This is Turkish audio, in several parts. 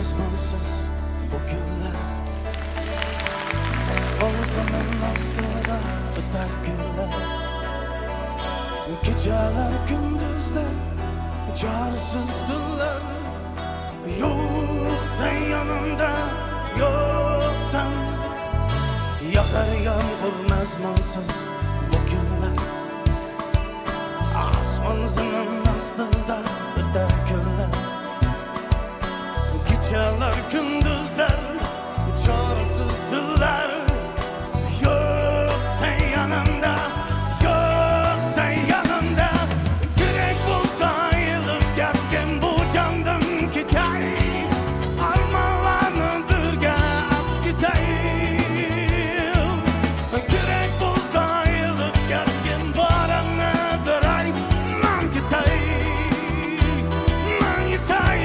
mazmunsuz bu günler. Osmanımın astında öter günler. Geceler gündüzler, çaresizler. Yok sen yanımda, yok sen. Yağar yağmur mazmunsuz bu günler. Osmanımın astında öter günler. Geceler gündüzler, çaresizler. Yok sen yanımda, yok sen yanımda. Yürek bulsa ayılıp gelken bu candan gitay. Armalarını birge at gitayım. Yürek bulsa ayılıp gelken bu aranı bir ay. Man gitay, man gitay.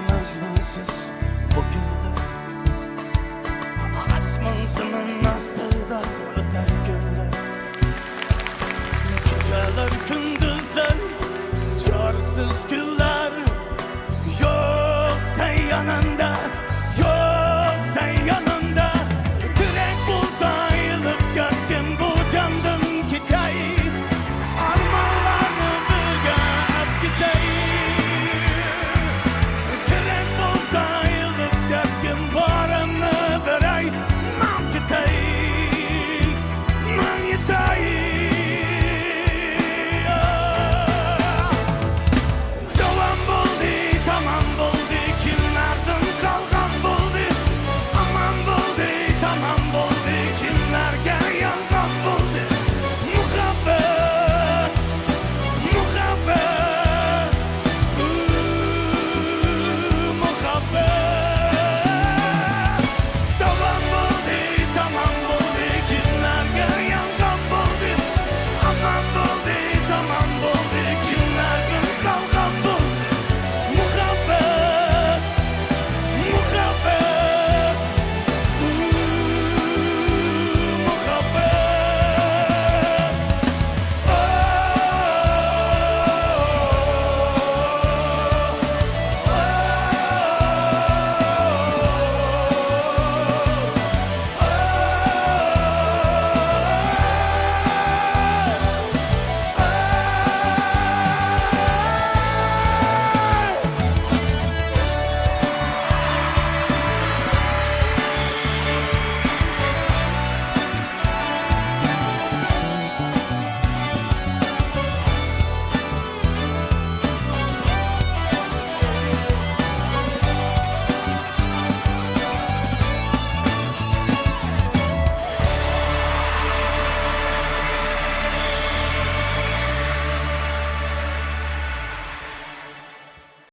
Mazmunsuz bu günler. Osmanımın astı